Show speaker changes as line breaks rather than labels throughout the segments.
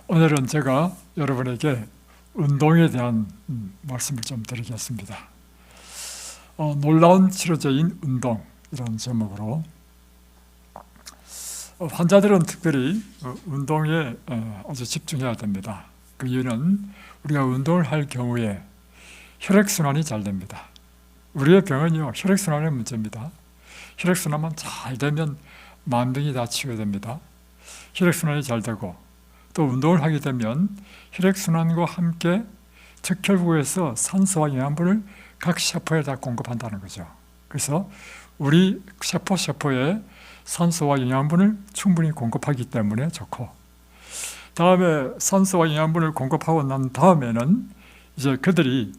오늘은 제가 여러분에게 운동에 대한 말씀을 좀 드리겠습니다. 놀라운 치료제인 운동, 이런 제목으로 환자들은 특별히 운동에 아주 집중해야 됩니다. 그 이유는 우리가 운동을 할 경우에 혈액순환이 잘 됩니다. 우리의 병은요, 혈액순환의 문제입니다. 혈액순환만 잘 되면 만병이 다 치유됩니다. 혈액순환이 잘 되고 또 운동을 하게 되면 혈액순환과 함께 적혈구에서 산소와 영양분을 각 세포에 다 공급한다는 거죠. 그래서 우리 세포에 산소와 영양분을 충분히 공급하기 때문에 좋고, 다음에 산소와 영양분을 공급하고 난 다음에는 이제 그들이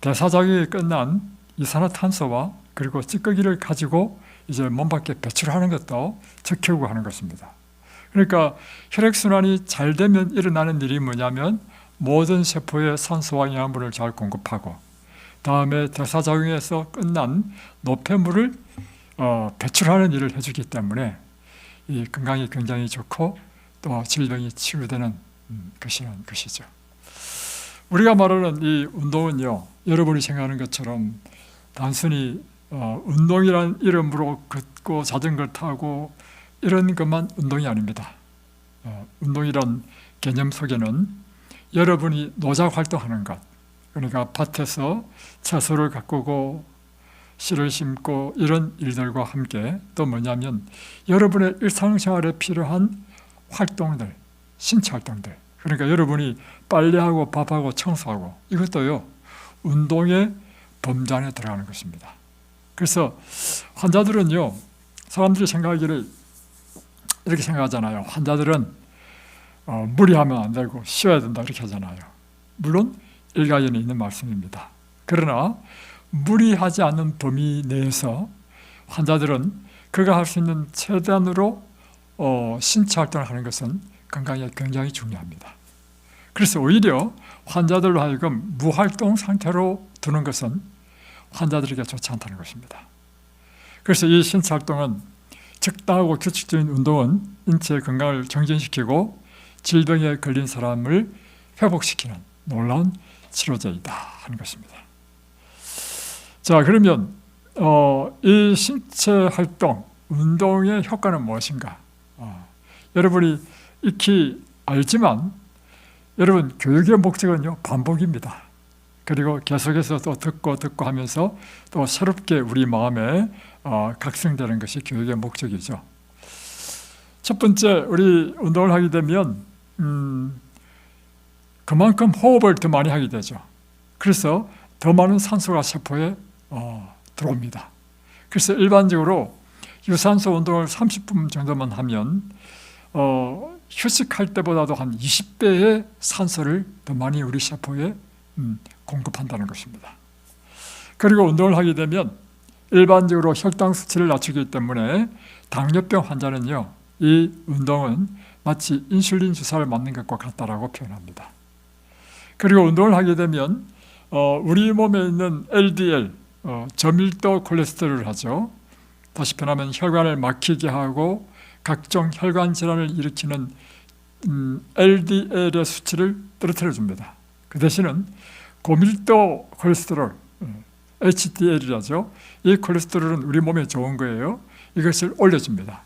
대사작용이 끝난 이산화탄소와 그리고 찌꺼기를 가지고 이제 몸 밖에 배출하는 것도 적혈구 하는 것입니다. 그러니까 혈액순환이 잘 되면 일어나는 일이 뭐냐면 모든 세포에 산소와 영양분을 잘 공급하고, 다음에 대사작용에서 끝난 노폐물을 배출하는 일을 해주기 때문에 이 건강이 굉장히 좋고 또 질병이 치유되는 것이죠. 우리가 말하는 이 운동은요, 여러분이 생각하는 것처럼 단순히 운동이라는 이름으로 걷고 자전거 타고 이런 것만 운동이 아닙니다. 운동이란 개념 속에는 여러분이 노작 활동하는 것, 그러니까 밭에서 채소를 가꾸고 씨를 심고 이런 일들과 함께 또 뭐냐면 여러분의 일상생활에 필요한 활동들, 신체 활동들, 그러니까 여러분이 빨래하고 밥하고 청소하고 이것도요, 운동의 범주 안에 들어가는 것입니다. 그래서 환자들은요, 사람들이 생각하기를 이렇게 생각하잖아요. 환자들은 무리하면 안 되고 쉬어야 된다 이렇게 하잖아요. 물론 일가견이 있는 말씀입니다. 그러나 무리하지 않는 범위 내에서 환자들은 그가 할 수 있는 최대한으로 신체 활동을 하는 것은 건강에 굉장히 중요합니다. 그래서 오히려 환자들로 하여금 무활동 상태로 두는 것은 환자들에게 좋지 않다는 것입니다. 그래서 이 신체 활동은, 적당하고 규칙적인 운동은 인체의 건강을 정진시키고 질병에 걸린 사람을 회복시키는 놀라운 치료제이다 하는 것입니다. 자, 그러면 이 신체 활동, 운동의 효과는 무엇인가? 여러분이 익히 알지만 여러분, 교육의 목적은요, 반복입니다. 그리고 계속해서 또 듣고 하면서 또 새롭게 우리 마음에 각성되는 것이 교육의 목적이죠. 첫 번째, 우리 운동을 하게 되면 그만큼 호흡을 더 많이 하게 되죠. 그래서 더 많은 산소가 세포에 들어옵니다. 그래서 일반적으로 유산소 운동을 30분 정도만 하면 휴식할 때보다도 한 20배의 산소를 더 많이 우리 세포에 공급한다는 것입니다. 그리고 운동을 하게 되면 일반적으로 혈당 수치를 낮추기 때문에 당뇨병 환자는요, 이 운동은 마치 인슐린 주사를 맞는 것과 같다라고 표현합니다. 그리고 운동을 하게 되면 우리 몸에 있는 LDL, 저밀도 콜레스테롤을 하죠. 다시 표현하면 혈관을 막히게 하고 각종 혈관 질환을 일으키는 LDL의 수치를 떨어뜨려 줍니다. 그 대신은 고밀도 콜레스테롤, HDL이라죠. 이 콜레스테롤은 우리 몸에 좋은 거예요. 이것을 올려줍니다.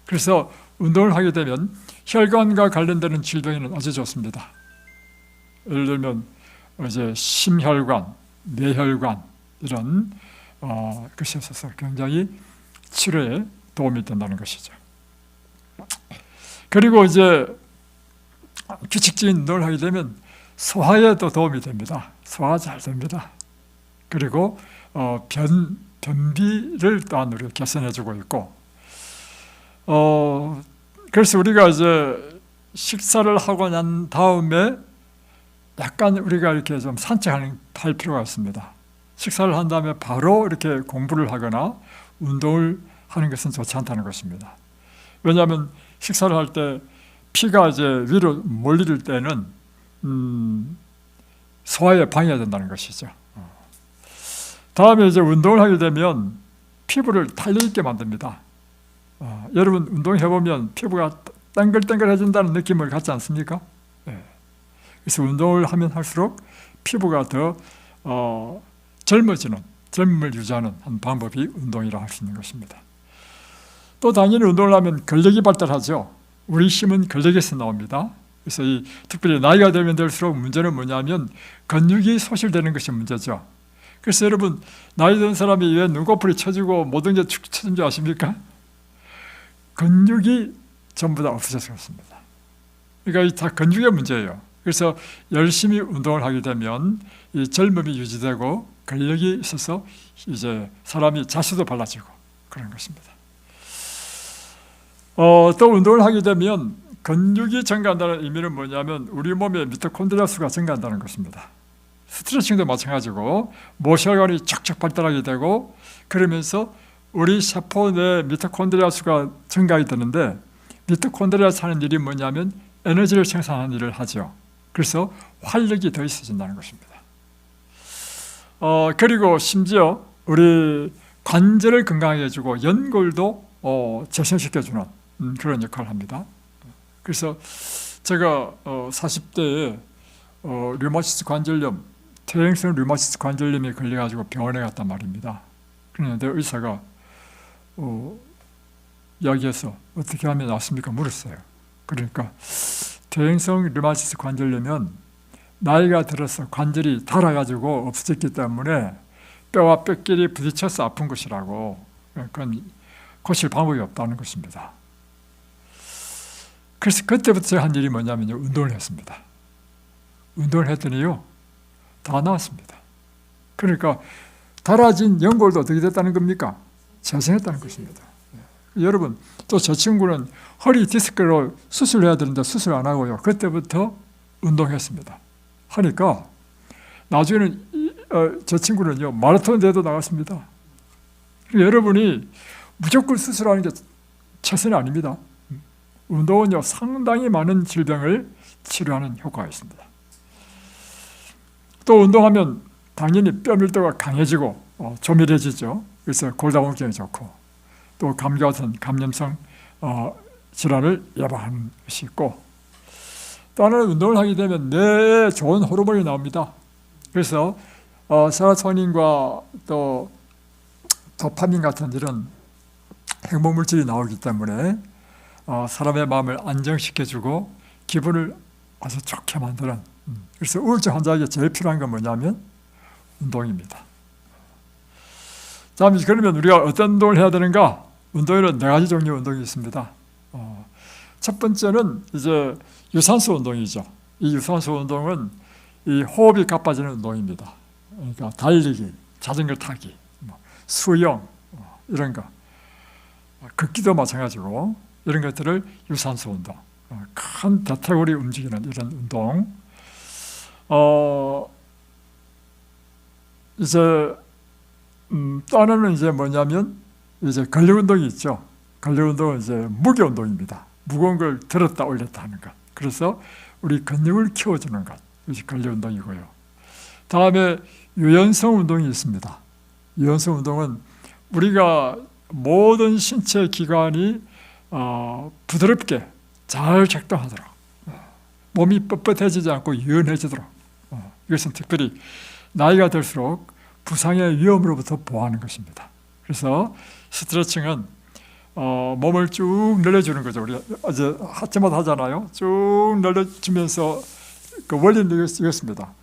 그래서 운동을 하게 되면 혈관과 관련되는 질병에는 아주 좋습니다. 예를 들면 이제 심혈관, 뇌혈관 이런 것에 있어서 굉장히 치료에 도움이 된다는 것이죠. 그리고 이제 규칙적인 운동을 하게 되면 소화에도 도움이 됩니다. 소화가 잘 됩니다. 그리고 변비를 또한 우리가 개선해주고 있고, 그래서 우리가 이제 식사를 하고 난 다음에 약간 우리가 이렇게 좀 산책할 필요가 있습니다. 식사를 한 다음에 바로 이렇게 공부를 하거나 운동을 하는 것은 좋지 않다는 것입니다. 왜냐하면 식사를 할 때 피가 이제 위로 몰릴 때는 소화에 방해가 된다는 것이죠. 다음에 이제 운동을 하게 되면 피부를 탄력있게 만듭니다. 여러분 운동해보면 피부가 땡글땡글해진다는 느낌을 갖지 않습니까? 그래서 운동을 하면 할수록 피부가 더 젊어지는, 젊음을 유지하는 한 방법이 운동이라 할 수 있는 것입니다. 또 당연히 운동을 하면 근력이 발달하죠. 우리 힘은 근력에서 나옵니다. 그래서 특별히 나이가 되면 될수록 문제는 뭐냐면 근육이 소실되는 것이 문제죠. 그래서 여러분, 나이 든 사람이 왜 눈꺼풀이 처지고 모든 게 축 처진 줄 아십니까? 근육이 전부 다 없어져서 그렇습니다. 그러니까 다 근육의 문제예요. 그래서 열심히 운동을 하게 되면 이 젊음이 유지되고 근력이 있어서 이제 사람이 자세도 발라지고 그런 것입니다. 또 운동을 하게 되면 근육이 증가한다는 의미는 뭐냐면 우리 몸의 미토콘드리아 수가 증가한다는 것입니다. 스트레칭도 마찬가지고 모혈관이 척척 발달하게 되고 그러면서 우리 세포 내 미토콘드리아 수가 증가하게 되는데 미토콘드리아에서 하는 일이 뭐냐면 에너지를 생산하는 일을 하죠. 그래서 활력이 더 있어진다는 것입니다. 그리고 심지어 우리 관절을 건강하게 해주고 연골도 재생시켜주는 그런 역할을 합니다. 그래서 제가 40대에 류마티스 관절염, 퇴행성 류마티스 관절염에 걸려가지고 병원에 갔단 말입니다. 그런데 의사가 이야기해서 어떻게 하면 낫습니까? 물었어요. 그러니까 퇴행성 류마티스 관절염은 나이가 들어서 관절이 닳아가지고 없어졌기 때문에 뼈와 뼈끼리 부딪혀서 아픈 것이라고, 그건 고칠 방법이 없다는 것입니다. 그래서 그때부터 제가 한 일이 뭐냐면요, 운동을 했습니다. 운동을 했더니요, 다 나았습니다. 그러니까 닳아진 연골도 어떻게 됐다는 겁니까? 재생했다는 것입니다. 여러분, 또 저 친구는 허리 디스크로 수술해야 되는데 수술 안 하고요, 그때부터 운동했습니다. 하니까 나중에는 저 친구는요, 마라톤 대회도 나갔습니다. 여러분이 무조건 수술하는 게 최선이 아닙니다. 운동은요, 상당히 많은 질병을 치료하는 효과가 있습니다. 또 운동하면 당연히 뼈 밀도가 강해지고 조밀해지죠. 그래서 골다공증이 좋고 또 감기 같은 감염성 질환을 예방하는 것이 있고, 또 하나는 운동을 하게 되면 뇌에 좋은 호르몬이 나옵니다. 그래서 세로토닌과 또 도파민 같은 이런 행복물질이 나오기 때문에 사람의 마음을 안정시켜주고 기분을 아주 좋게 만드는, 그래서 우울증 환자에게 제일 필요한 건 뭐냐면 운동입니다. 자, 그러면 우리가 어떤 운동을 해야 되는가? 운동에는 4가지 종류의 운동이 있습니다. 첫 번째는 이제 유산소 운동이죠. 이 유산소 운동은 이 호흡이 가빠지는 운동입니다. 그러니까 달리기, 자전거 타기, 수영, 이런 거, 걷기도 마찬가지고 이런 것들을 유산소 운동, 큰 대퇴골이 움직이는 이런 운동. 이제 또 하나는 이제 뭐냐면 이제 근력 운동이 있죠. 근력 운동은 이제 무게 운동입니다. 무거운 걸 들었다 올렸다 하는 것. 그래서 우리 근육을 키워주는 것, 이것이 근력 운동이고요. 다음에 유연성 운동이 있습니다. 유연성 운동은 우리가 모든 신체 기관이 부드럽게 잘 작동하도록, 몸이 뻣뻣해지지 않고 유연해지도록, 이것은 특별히 나이가 들수록 부상의 위험으로부터 보호하는 것입니다. 그래서 스트레칭은 몸을 쭉 늘려주는 거죠. 우리가 어제 하체마다 하잖아요. 쭉 늘려주면서 그 원리는 이것입니다.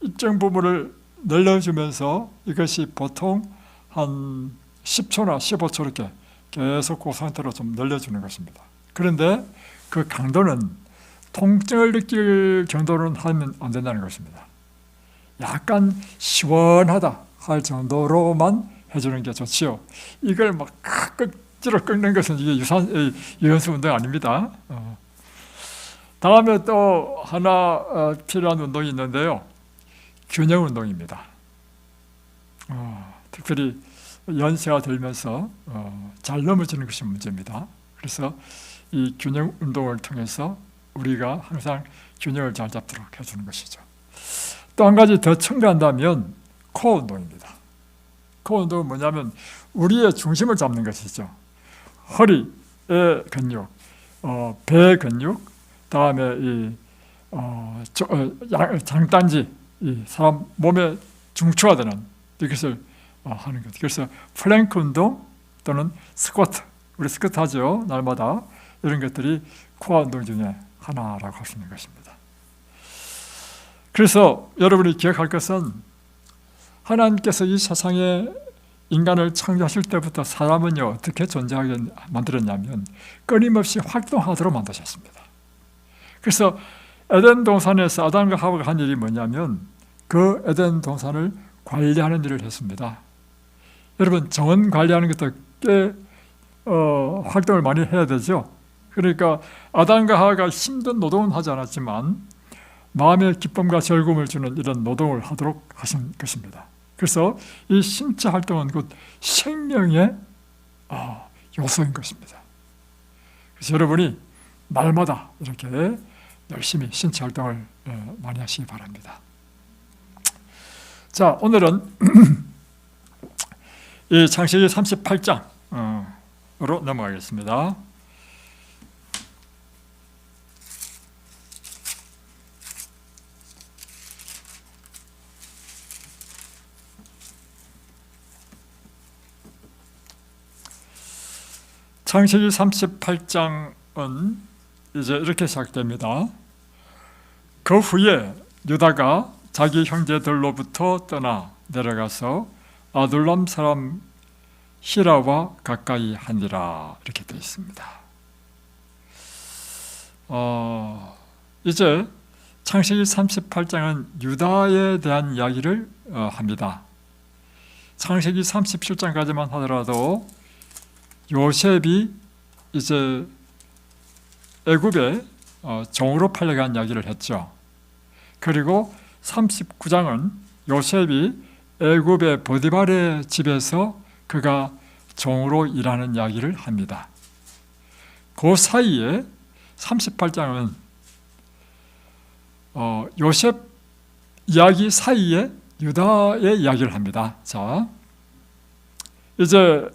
일정 부분을 늘려주면서 이것이 보통 한 10초나 15초 이렇게 계속 그 상태로 좀 늘려주는 것입니다. 그런데 그 강도는 통증을 느낄 정도로는 하면 안 된다는 것입니다. 약간 시원하다 할 정도로만 해주는 게 좋지요. 이걸 막 억지로 꺾는 것은 이게 유연성 운동 아닙니다. 다음에 또 하나 필요한 운동이 있는데요, 균형 운동입니다. 특별히 연세가 들면서 잘 넘어지는 것이 문제입니다. 그래서 이 균형 운동을 통해서 우리가 항상 균형을 잘 잡도록 해주는 것이죠. 또 한 가지 더 첨가한다면 코어 운동입니다. 코어 운동은 뭐냐면 우리의 중심을 잡는 것이죠. 허리의 근육, 배의 근육, 다음에 이 장단지, 이 사람 몸의 중추가 되는 이것을 하는 것. 그래서 플랭크 운동 또는 스쿼트, 우리 스쿼트 하죠, 날마다. 이런 것들이 코어 운동 중에 하나라고 할 수 있는 것입니다. 그래서 여러분이 기억할 것은 하나님께서 이 세상에 인간을 창조하실 때부터 사람은요 어떻게 존재하게 만들었냐면 끊임없이 활동하도록 만드셨습니다. 그래서 에덴 동산에서 아담과 하와가 한 일이 뭐냐면 그 에덴 동산을 관리하는 일을 했습니다. 여러분, 정원 관리하는 것도 꽤 활동을 많이 해야 되죠. 그러니까 아담과 하와가 힘든 노동은 하지 않았지만 마음의 기쁨과 즐거움을 주는 이런 노동을 하도록 하신 것입니다. 그래서 이 신체 활동은 곧 생명의 요소인 것입니다. 그래서 여러분이 날마다 이렇게 열심히 신체 활동을 많이 하시기 바랍니다. 자, 오늘은 이 창세기 38장으로 넘어가겠습니다. 창세기 38장은 이제 이렇게 시작됩니다. 그 후에 유다가 자기 형제들로부터 떠나 내려가서 아둘람 사람 히라와 가까이 하니라, 이렇게 되어 있습니다. 이제 창세기 38장은 유다에 대한 이야기를 합니다. 창세기 37장까지만 하더라도 요셉이 이제 애굽에 종으로 팔려간 이야기를 했죠. 그리고 39장은 요셉이 애굽의 보디발의 집에서 그가 종으로 일하는 이야기를 합니다. 그 사이에 38장은 요셉 이야기 사이에 유다의 이야기를 합니다. 자, 이제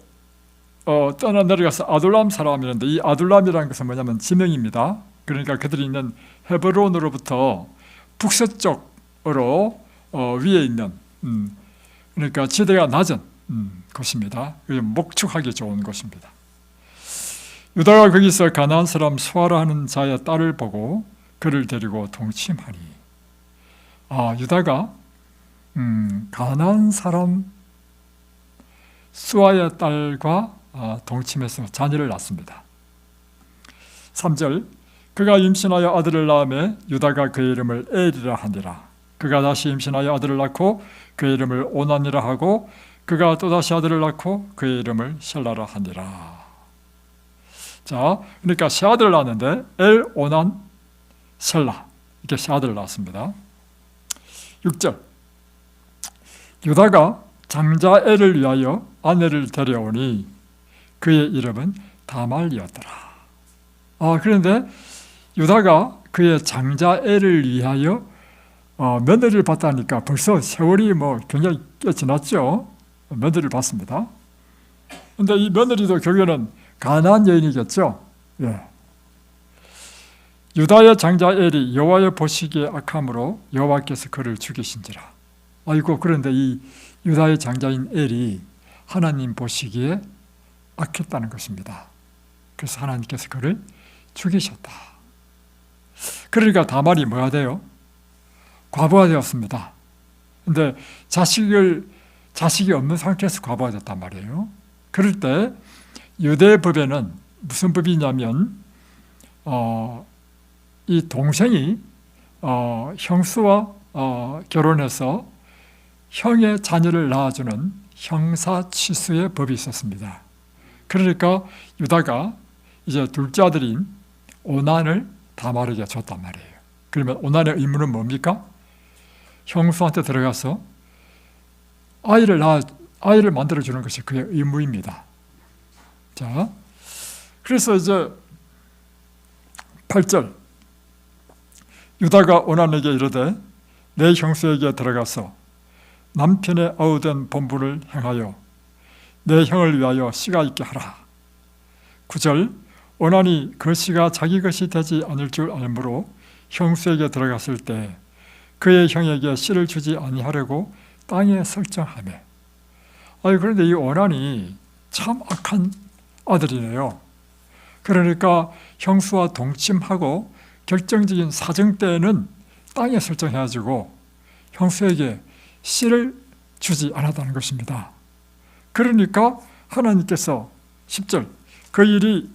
떠나 내려가서 아둘람 사람이라는데, 이 아둘람이라는 것은 뭐냐면 지명입니다. 그러니까 그들이 있는 헤브론으로부터 북서쪽으로 위에 있는 그러니까 지대가 낮은 곳입니다. 목축하기 좋은 곳입니다. 유다가 거기서 가나안 사람 수아라 하는 자의 딸을 보고 그를 데리고 동침하니, 유다가 가나안 사람 수아의 딸과 동침해서 자녀를 낳습니다. 3절, 그가 임신하여 아들을 낳으매 유다가 그의 이름을 엘이라 하니라. 그가 다시 임신하여 아들을 낳고 그의 이름을 오난이라 하고 그가 또다시 아들을 낳고 그의 이름을 셀라라 하니라. 자, 그러니까 세 아들을 낳았는데 엘, 오난, 셀라, 이렇게 세 아들을 낳았습니다. 6절, 유다가 장자 엘을 위하여 아내를 데려오니 그의 이름은 다말이었더라. 그런데 유다가 그의 장자 엘을 위하여 며느리를 봤다니까 벌써 세월이 굉장히 꽤 지났죠. 며느리를 봤습니다. 그런데 이 며느리도 결국에는 가나안 여인이겠죠. 예. 유다의 장자 엘이 여호와의 보시기에 악함으로 여호와께서 그를 죽이신지라. 그런데 이 유다의 장자인 엘이 하나님 보시기에 악했다는 것입니다. 그래서 하나님께서 그를 죽이셨다. 그러니까 다말이 뭐가 돼요? 과부가 되었습니다. 그런데 자식이 없는 상태에서 과부가 됐단 말이에요. 그럴 때 유대 법에는 무슨 법이냐면 이 동생이 형수와 결혼해서 형의 자녀를 낳아주는 형사취수의 법이 있었습니다. 그러니까 유다가 이제 둘째 아들인 오난을 다말에게 줬단 말이에요. 그러면 오난의 의무는 뭡니까? 형수한테 들어가서 아이를 만들어주는 것이 그의 의무입니다. 자, 그래서 이제 8절, 유다가 오난에게 이르되 내 형수에게 들어가서 남편의 아우된 본분을 행하여 내 형을 위하여 씨가 있게 하라. 9절, 오난이 그 씨가 자기 것이 되지 않을 줄 알므로 형수에게 들어갔을 때 그의 형에게 씨를 주지 아니하려고 땅에 설정하며. 그런데 이 오난이 참 악한 아들이네요. 그러니까 형수와 동침하고 결정적인 사정 때에는 땅에 설정해가지고 형수에게 씨를 주지 않았다는 것입니다. 그러니까 하나님께서 10절 그 일이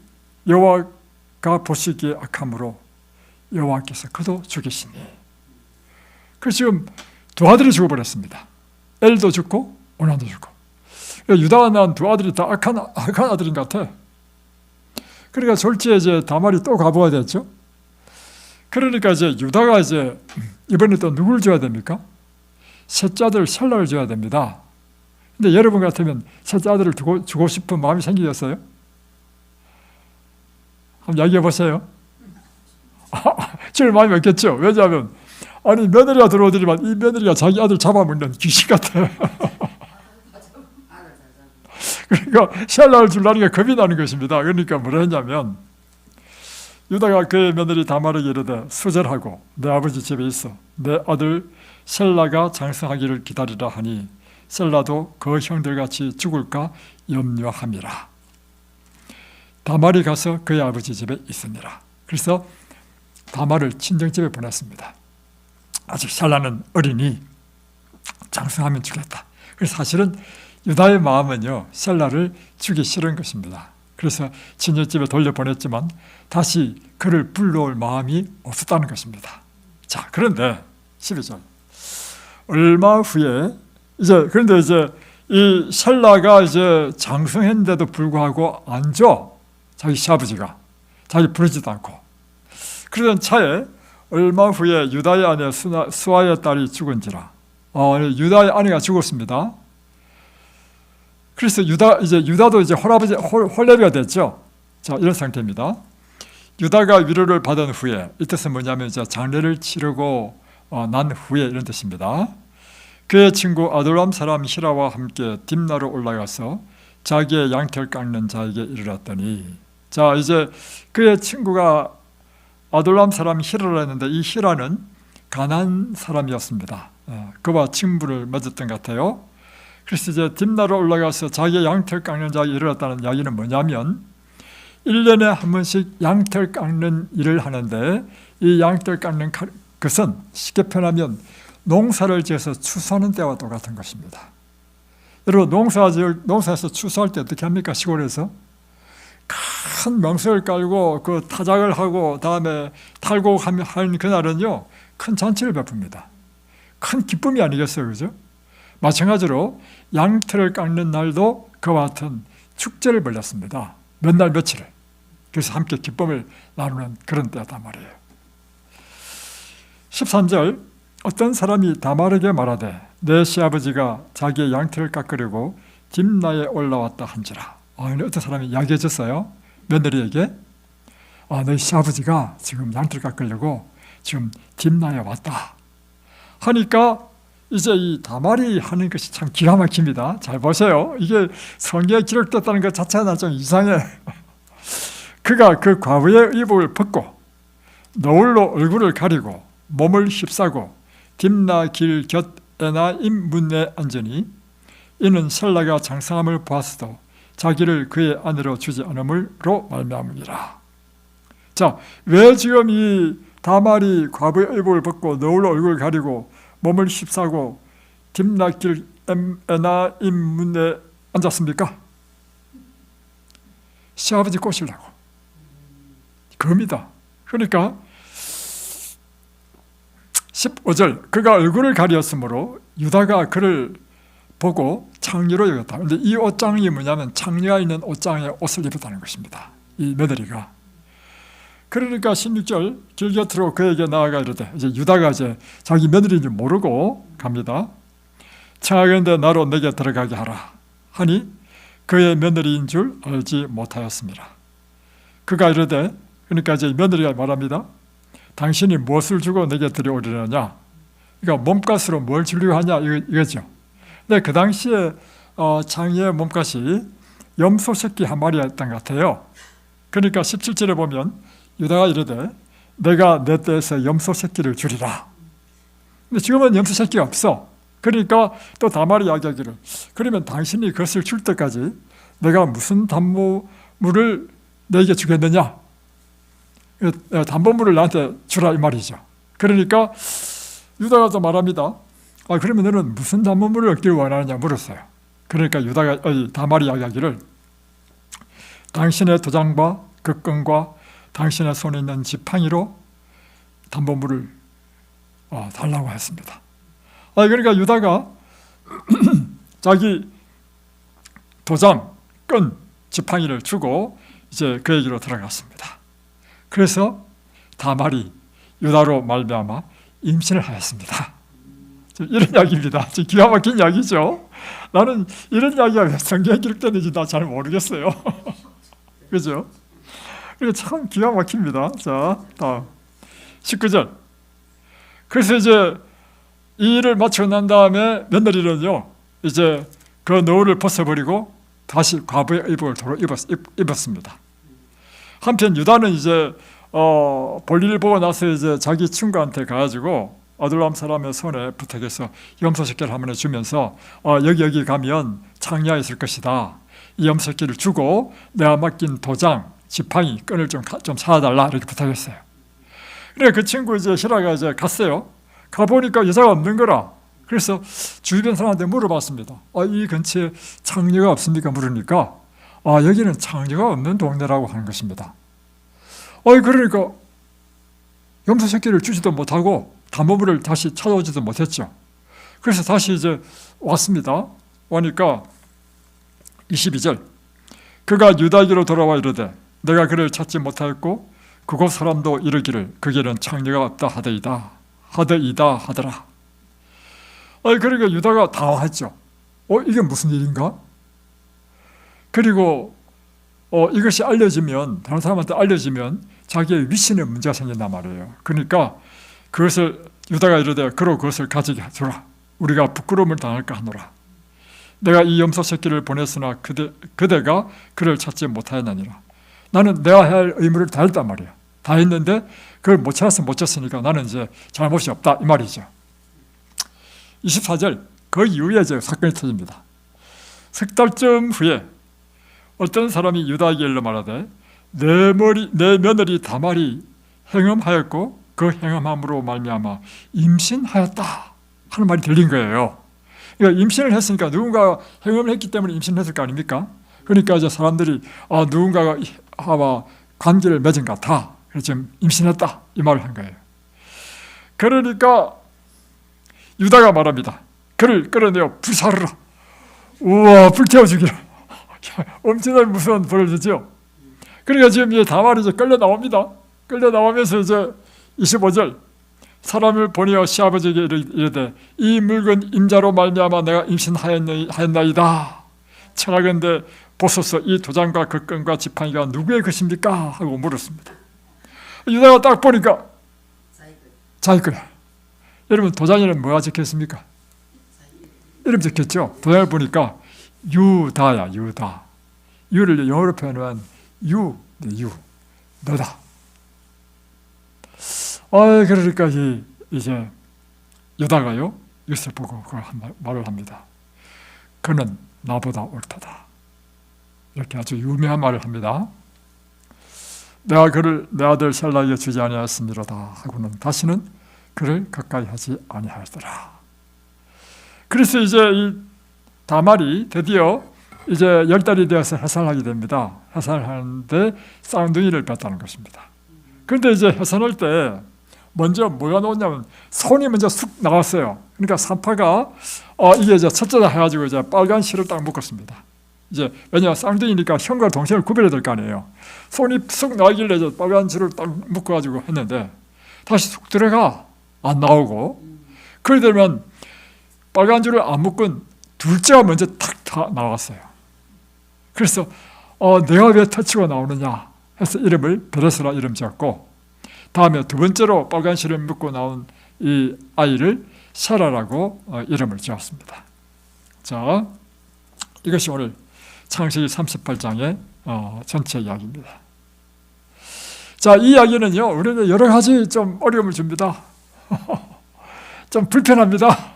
여호와가 보시기에 악함으로 여호와께서 그도 죽이시니. 그 지금 두 아들이 죽어버렸습니다. 엘도 죽고 오난도 죽고. 유다가 낳은 두 아들이 다 악한 아들인 것 같아. 그러니까 졸지에 이제 다말이 또 과부가 됐죠. 그러니까 이제 유다가 이제 이번에 또 누굴 줘야 됩니까? 셋째 아들 셀라를 줘야 됩니다. 근데 여러분 같으면 셋째 아들을 주고 싶은 마음이 생기겠어요? 한번 이야기해 보세요. 제일 마음이 없겠죠. 왜냐하면 며느리가 들어오더니만 이 며느리가 자기 아들 잡아먹는 귀신 같아요. 그러니까 셀라를 주려니까 겁이 나는 것입니다. 그러니까 뭐라 했냐면 유다가 그의 며느리 다말에게 이르되 수절하고 내 아버지 집에 있어 내 아들 셀라가 장성하기를 기다리라 하니 셀라도 그 형들같이 죽을까 염려함이라. 다말이 가서 그의 아버지 집에 있으니라. 그래서 다말을 친정집에 보냈습니다. 아직 셀라는 어리니 장성하면 죽겠다. 그래서 사실은 유다의 마음은요 셀라를 주기 싫은 것입니다. 그래서 친정집에 돌려보냈지만 다시 그를 불러올 마음이 없었다는 것입니다. 자, 그런데 12절 얼마 후에 그런데 이 셀라가 장성했는데도 불구하고 안 줘. 자기 시아버지가 자기 부르지도 않고. 그러던 차에 얼마 후에 유다의 아내 수아의 딸이 죽은지라. 유다의 아내가 죽었습니다. 그래서 유다도 홀레비가 됐죠. 자, 이런 상태입니다. 유다가 위로를 받은 후에, 이 뜻은 뭐냐면 장례를 치르고 난 후에 이런 뜻입니다. 그의 친구 아둘람 사람 히라와 함께 딥나로 올라가서 자기의 양털 깎는 자에게 이르렀더니, 자, 그의 친구가 아둘람 사람 히라를 했는데 이 히라는 가나안 사람이었습니다. 그와 친분을 맺었던 것 같아요. 그래서 딥나로 올라가서 자기의 양털 깎는 자에게 이르렀다는 이야기는 뭐냐면 1년에 한 번씩 양털 깎는 일을 하는데 이 양털 깎는 것은 쉽게 표현하면 농사를 지어서 추수하는 때와 똑같은 것입니다. 여러분 농사에서 추수할 때 어떻게 합니까? 시골에서 큰 명석을 깔고 그 타작을 하고 다음에 탈곡하는 그날은요 큰 잔치를 베풉니다. 큰 기쁨이 아니겠어요, 그죠? 마찬가지로 양털을 깎는 날도 그와 같은 축제를 벌였습니다. 몇 날 며칠을. 그래서 함께 기쁨을 나누는 그런 때다 말이에요. 13절 어떤 사람이 다말에게 말하되 내 시아버지가 자기의 양털을 깎으려고 딥나에 올라왔다 한지라. 어떤 사람이 이야기해 줬어요. 며느리에게 내 시아버지가 지금 양털 깎으려고 지금 딥나에 왔다 하니까 이 다말이 하는 것이 참 기가 막힙니다. 잘 보세요. 이게 성경에 기록됐다는 것 자체가 좀 이상해. 그가 그 과부의 의복을 벗고 너울로 얼굴을 가리고 몸을 휩싸고 딥나 길 곁 에나임 문에 앉으니 이는 셀라가 장성함을 보았어도 자기를 그의 아내로 주지 않음으로 말미암으니라. 자, 왜 지금 이 다말이 과부의 의복을 벗고 너울로 얼굴을 가리고 몸을 휩싸고 딥나 길 에나임 문에 앉았습니까? 시아버지 꼬시려고. 그겁니다. 그러니까 15절 그가 얼굴을 가리었으므로 유다가 그를 보고 창녀로 여겼다. 그런데 이 옷장이 뭐냐면 창녀가 있는 옷장에 옷을 입었다는 것입니다. 이 며느리가. 그러니까 16절 길 곁으로 그에게 나아가 이르되 유다가 자기 며느리인지 모르고 갑니다. 청하건대 나로 내게 들어가게 하라 하니 그의 며느리인 줄 알지 못하였습니다. 그가 이르되 그러니까 며느리가 말합니다. 당신이 무엇을 주고 내게 들여오려느냐? 그러니까 몸값으로 뭘 주려고 하냐 이거죠. 근데 그 당시에 창녀의 몸값이 염소 새끼 한 마리였던 것 같아요. 그러니까 17절에 보면 유다가 이르되 내가 내 떼에서 염소 새끼를 주리라. 근데 지금은 염소 새끼가 없어. 그러니까 또 다말이 이야기하기를, 그러면 당신이 그것을 줄 때까지 내가 무슨 담보물을 너에게 주겠느냐? 담보물을 나한테 주라 이 말이죠. 그러니까 유다가 또 말합니다. 그러면 너는 무슨 담보물을 얻기를 원하느냐 물었어요. 그러니까 다말이 이야기하기를, 당신의 도장과 극건과 당신의 손에 있는 지팡이로 담보물을 달라고 했습니다. 그러니까 유다가 자기 도장, 끈, 지팡이를 주고 이제 그에게로 들어갔습니다. 그래서 다말이 유다로 말미암아 임신을 하였습니다. 이런 이야기입니다. 기가 막힌 이야기죠. 나는 이런 이야기가 성경에 기록되는지 나 잘 모르겠어요. 그죠? 그게 참 기가 막힙니다. 자, 다음 19절. 그래서 이제 이 일을 마치고 난 다음에 며느리는요, 이제 그 노을을 벗어버리고 다시 과부의 의복을 도로 입었습니다. 한편 유다는 이제 볼일 보고 나서 이제 자기 친구한테 가가지고 아둘람 사람의 손에 부탁해서 염소 새끼를 한번 주면서 여기 가면 창녀가 있을 것이다. 이 염소 새끼를 주고 내가 맡긴 도장, 지팡이, 끈을 좀 사달라 이렇게 부탁했어요. 그래 그 친구 이제 히라가 이제 갔어요. 가보니까 여자가 없는 거라. 그래서 주변 사람한테 물어봤습니다. 이 근처에 창녀가 없습니까? 물으니까 여기는 창녀가 없는 동네라고 하는 것입니다. 그러니까 염소 새끼를 주지도 못하고 담보물을 다시 찾아오지도 못했죠. 그래서 다시 이제 왔습니다. 오니까 22절. 그가 유다에게로 돌아와 이르되 내가 그를 찾지 못하였고 그곳 사람도 이르기를 그에게는 창녀가 없다 하더이다 하더라. 그러니까 유다가 당황했죠. 이게 무슨 일인가? 그리고 이것이 알려지면, 다른 사람한테 알려지면 자기의 위신에 문제가 생긴단 말이에요. 그러니까 그것을 유다가 이르되 그로 그것을 가지게 하라. 우리가 부끄러움을 당할까 하노라. 내가 이 염소 새끼를 보냈으나 그대가 그를 찾지 못하였느니라. 나는 내가 해야 할 의무를 다 했단 말이야. 다 했는데 그걸 못 찾았으니까 나는 이제 잘못이 없다 이 말이죠. 24절. 그 이후에 이제 사건이 터집니다. 석 달쯤 후에 어떤 사람이 유다에게 일러 말하되 내 며느리 다말이 행음하였고 그 행음함으로 말미암아 임신하였다 하는 말이 들린 거예요. 그러니까 임신을 했으니까 누군가가 행음을 했기 때문에 임신을 했을 거 아닙니까? 그러니까 이제 사람들이 누군가가 아마 관계를 맺은 것 같아. 그래서 지금 임신했다 이 말을 한 거예요. 그러니까 유다가 말합니다. 그를 끌어내어 불사르라. 우와, 불태워 죽이라. 엄청나게 무서운 벌을 주죠. 그러니까 지금 이제 다말이 이제 끌려 나옵니다. 끌려 나오면서 이제 25절. 사람을 보내어 시아버지에게 이르되 이 묽은 임자로 말미암아 내가 임신하였나이다. 청하건대 보소서 이 도장과 그 끈과 지팡이가 누구의 것입니까? 하고 물었습니다. 유다가 딱 보니까 자기 거야. 여러분 도장에는 뭐가 적혀있습니까? 이름 적혔죠? 도장을 보니까 유다야. 유다. 유를 영어로 표현하면 유, 너다. 그러니까 이제 유다가요 이것을 보고 그걸 말을 합니다. 그는 나보다 옳다. 이렇게 아주 유명한 말을 합니다. 내가 그를 내 아들 셀라에게 주지 아니하였음이로다 하고는 다시는 그를 가까이 하지 아니하였더라. 그래서 이제 이 다말이 드디어 이제 10달이 되어서 해산하게 됩니다. 해산하는데 쌍둥이를 뺐다는 것입니다. 그런데 이제 해산할 때 먼저 뭐가 나오냐면 손이 먼저 쑥 나왔어요. 그러니까 산파가 이게 이제 첫째다 해가지고 이제 빨간 실을 딱 묶었습니다. 이제 왜냐 쌍둥이니까 형과 동생을 구별해야 될 거 아니에요. 손이 쑥 나길래 이제 빨간 줄을 딱 묶어가지고 했는데 다시 쑥 들어가 안 나오고 그러게 되면 빨간 줄을 안 묶은 둘째가 먼저 탁 나왔어요. 그래서 내가 왜 터치고 나오느냐 해서 이름을 베레스라 이름 지었고 다음에 두 번째로 빨간 실을 묶고 나온 이 아이를 샤라라고 이름을 지었습니다. 자, 이것이 오늘 창세기 38장의 전체 이야기입니다. 자, 이 이야기는요, 우리에게 여러 가지 좀 어려움을 줍니다. 좀 불편합니다.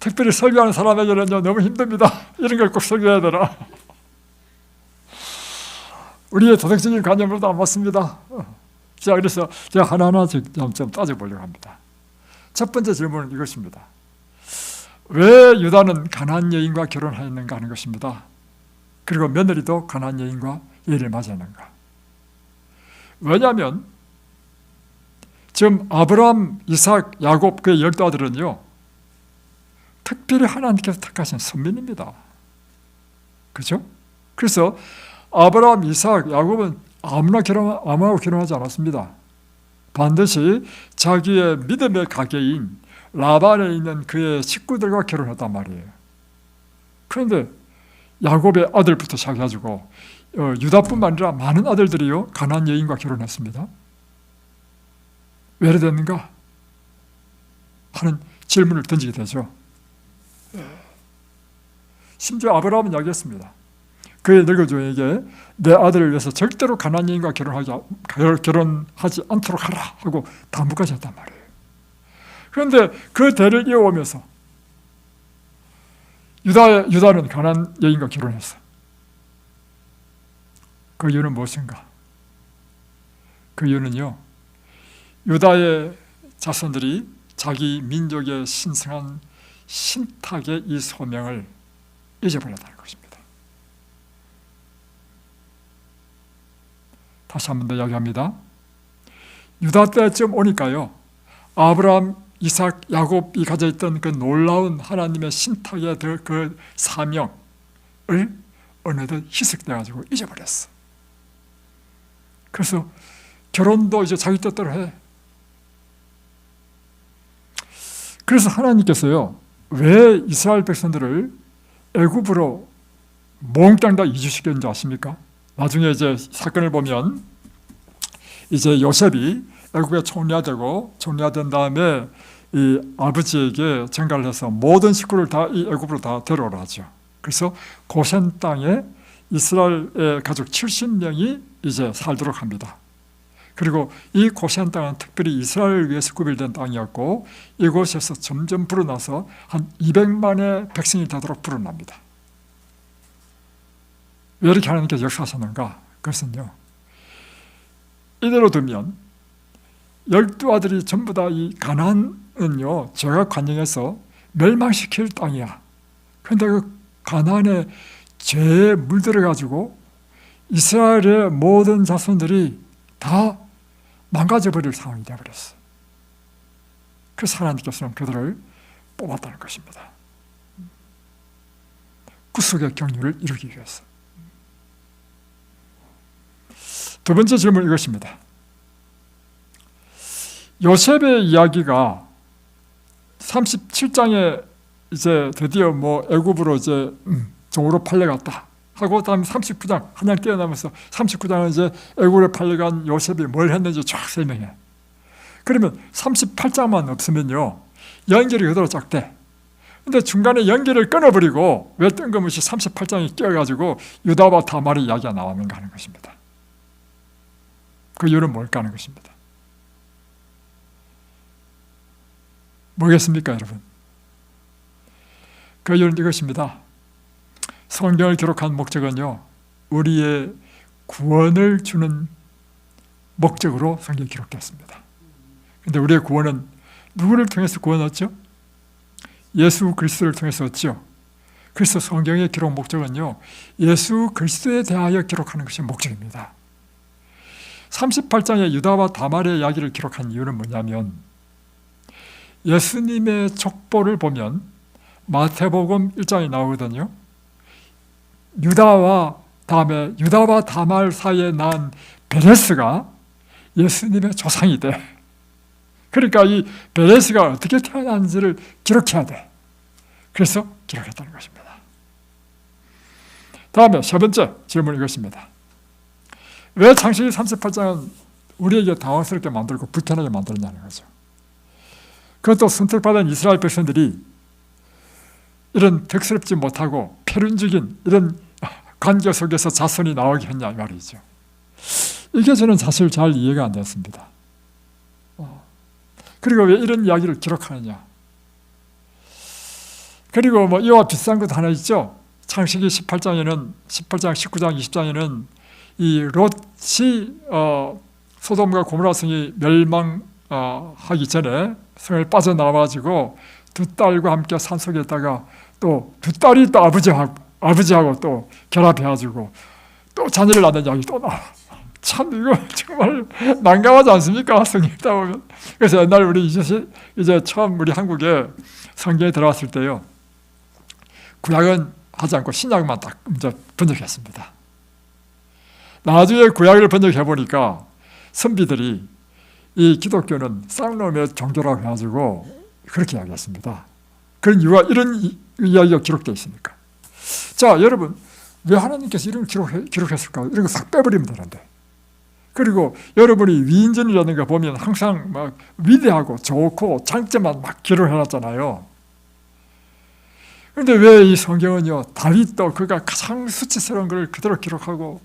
특별히 설교하는 사람에게는요, 너무 힘듭니다. 이런 걸 꼭 설교해야 되나? 우리의 도덕적인 관념으로도 안 맞습니다. 자, 그래서 제가 하나하나 좀 따져보려고 합니다. 첫 번째 질문은 이것입니다. 왜 유다는 가나안 여인과 결혼하였는가 하는 것입니다. 그리고 며느리도 가나안 여인과 예를 맞았는가. 왜냐하면 지금 아브라함, 이삭, 야곱 그의 12아들은요 특별히 하나님께서 택하신 선민입니다. 그렇죠? 그래서 아브라함, 이삭, 야곱은 아무하고 결혼하지 않았습니다. 반드시 자기의 믿음의 가게인 라반에 있는 그의 식구들과 결혼했단 말이에요. 그런데 야곱의 아들부터 시작해가지고 유다뿐만 아니라 많은 아들들이요 가나안 여인과 결혼했습니다. 왜 이래 됐는가 하는 질문을 던지게 되죠. 심지어 아브라함은 이야기했습니다. 그의 늙어종에게 내 아들을 위해서 절대로 가나안 여인과 결혼하지 않도록 하라 하고 당부까지 했단 말이에요. 그런데 그 대를 이어오면서 유다는 가나안 여인과 결혼했어. 그 이유는 무엇인가? 그 이유는요, 유다의 자손들이 자기 민족의 신성한 신탁의 이 소명을 잊어버렸다는 것입니다. 다시 한 번 더 이야기합니다. 유다 때쯤 오니까요, 아브라함, 이삭, 야곱이 가져있던 그 놀라운 하나님의 신탁의 그 사명을 어느덧 희석돼가지고 잊어버렸어. 그래서 결혼도 이제 자기 뜻대로 해. 그래서 하나님께서요, 왜 이스라엘 백성들을 애굽으로 몽땅 다 이주시켰는지 아십니까? 나중에 이제 사건을 보면 이제 요셉이 애굽에 총리화된 다음에 이 아버지에게 전가를 해서 모든 식구를 다 이 애굽으로 다 데려오라 하죠. 그래서 고센 땅에 이스라엘의 가족 70명이 이제 살도록 합니다. 그리고 이 고센 땅은 특별히 이스라엘을 위해서 구별된 땅이었고 이곳에서 점점 불어나서 한 200만의 백성이 되도록 불어납니다. 왜 이렇게 하나님께서 역사하셨는가? 그것은요, 이대로 두면 12아들이 전부 다 이 가나안은요 제가 관영해서 멸망시킬 땅이야. 그런데 그 가나안에 죄에 물들어가지고 이스라엘의 모든 자손들이 다 망가져버릴 상황이 되어버렸어. 그래서 하나님께서는 그들을 뽑았다는 것입니다. 구속의 경륜을 이루기 위해서. 두 번째 질문은 이것입니다. 요셉의 이야기가 37장에 이제 드디어 애굽으로 이제 종으로 팔려갔다 하고 다음 39장 한양 깨어나면서 39장은 이제 애굽으로 팔려간 요셉이 뭘 했는지 쫙 설명해. 그러면 38장만 없으면요 연결이 그대로 쫙 돼. 근데 중간에 연결을 끊어버리고 왜 뜬금없이 38장이 끼어가지고 유다와 다말의 이야기가 나오는가 하는 것입니다. 그 이유는 뭘까 하는 것입니다. 뭐겠습니까, 여러분? 그 이유는 이것입니다. 성경을 기록한 목적은요, 우리의 구원을 주는 목적으로 성경이 기록되었습니다. 그런데 우리의 구원은 누구를 통해서 구원 얻죠? 예수 그리스도를 통해서 얻죠. 그래서 성경의 기록 목적은요, 예수 그리스도에 대하여 기록하는 것이 목적입니다. 38장의 유다와 다말의 이야기를 기록한 이유는 뭐냐면 예수님의 족보를 보면 마태복음 1장에 나오거든요. 유다와 다말 사이에 난 베레스가 예수님의 조상이 돼. 그러니까 이 베레스가 어떻게 태어났는지를 기록해야 돼. 그래서 기록했다는 것입니다. 다음에 세 번째 질문은 이것입니다. 왜 창세기 38장은 우리에게 당황스럽게 만들고 불편하게 만들었냐는 거죠. 그것도 선택받은 이스라엘 백성들이 이런 덕스럽지 못하고 폐륜적인 이런 관계 속에서 자손이 나오게 했냐 이 말이죠. 이게 저는 사실 잘 이해가 안 됐습니다. 그리고 왜 이런 이야기를 기록하느냐. 그리고 뭐 이와 비슷한 것도 하나 있죠. 창세기 18장, 19장, 20장에는 이 롯이 소돔과 고모라 성이 멸망하기 전에 성을 빠져나와가지고 두 딸과 함께 산속에 있다가 또 두 딸이 또 아버지하고 또 결합해가지고 또 자녀를 낳는 이야기 또 나와. 참 이거 정말 난감하지 않습니까? 성경 읽다 보면. 그래서 옛날 우리 이제 처음 우리 한국에 성경에 들어왔을 때요, 구약은 하지 않고 신약만 딱 이제 번역했습니다. 나중에 구약을 번역해 보니까 선비들이 이 기독교는 쌍놈의 종교라고 해가지고 그렇게 이야기했습니다. 그런 이유가 이런 이야기가 기록되어 있으니까. 자, 여러분, 왜 하나님께서 이런 기록했을까? 이런 거 싹 빼버리면 되는데. 그리고 여러분이 위인전이라는 거 보면 항상 막 위대하고 좋고 장점만 막 기록을 해놨잖아요. 그런데 왜 이 성경은요, 다윗도 그가 가장 수치스러운 걸 그대로 기록하고,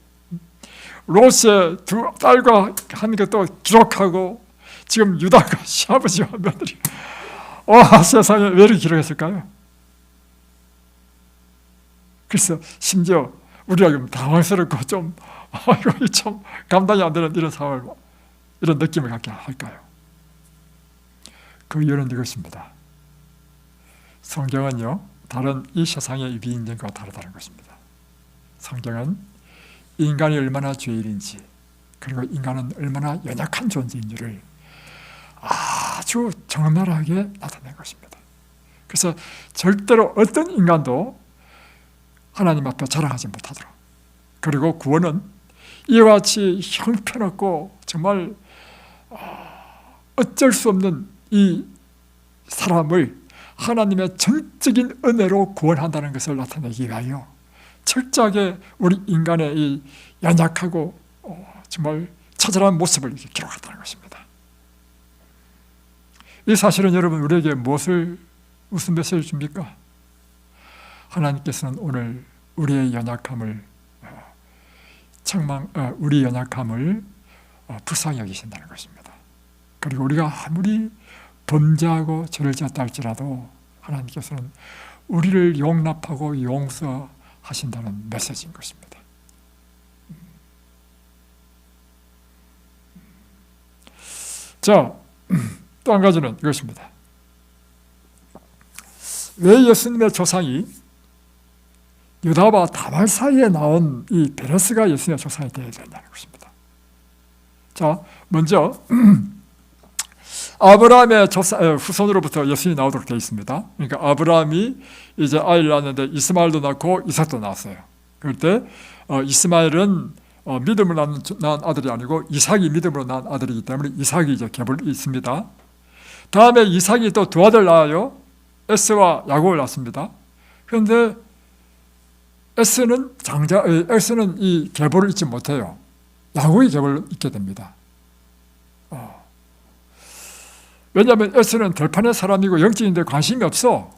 롯의 두 딸과 한 것도 기록하고, 지금 유다가 시아버지와 며느리, 세상에 왜 이렇게 기록했을까요? 그래서 심지어 우리가 좀 당황스럽고 좀 이거 참 감당이 안 되는 이런 상황을, 이런 느낌을 갖게 할까요? 그 이유는 이것입니다. 성경은요, 다른 이 세상의 위인전과 다르다는 것입니다. 성경은 인간이 얼마나 죄인인지, 그리고 인간은 얼마나 연약한 존재인지를 아주 적나라하게 나타낸 것입니다. 그래서 절대로 어떤 인간도 하나님 앞에 자랑하지 못하도록, 그리고 구원은 이와 같이 형편없고 정말 어쩔 수 없는 이 사람을 하나님의 전적인 은혜로 구원한다는 것을 나타내기 위하여 철저하게 우리 인간의 이 연약하고 정말 처절한 모습을 이렇게 기록했다는 것입니다. 이 사실은 여러분 우리에게 무슨 메시지를 줍니까? 하나님께서는 오늘 우리의 연약함을 우리 연약함을 불쌍히 여기신다는 것입니다. 그리고 우리가 아무리 범죄하고 죄를 지었다 할지라도 하나님께서는 우리를 용납하고 용서하신다는 메시지인 것입니다. 자, 또 한 가지는 이것입니다. 왜 예수님의 조상이 유다와 다말 사이에 나온 이 베레스가 예수님의 조상이 되어야 된다는 것입니다. 자, 먼저 아브라함의 후손으로부터 예수님이 나오도록 되어 있습니다. 그러니까 아브라함이 이제 아이를 낳았는데 이스마엘도 낳고 이삭도 낳았어요. 그럴 때 이스마엘은 믿음으로 낳은 아들이 아니고 이삭이 믿음으로 낳은 아들이기 때문에 이삭이 이제 계보를 있습니다. 다음에 이삭이 또 두 아들 낳아요. 에스와 야곱을 낳습니다. 그런데 에스는 이 계보를 잊지 못해요. 야곱이 계보를 잊게 됩니다. 왜냐하면 에스는 들판의 사람이고 영적인데 관심이 없어.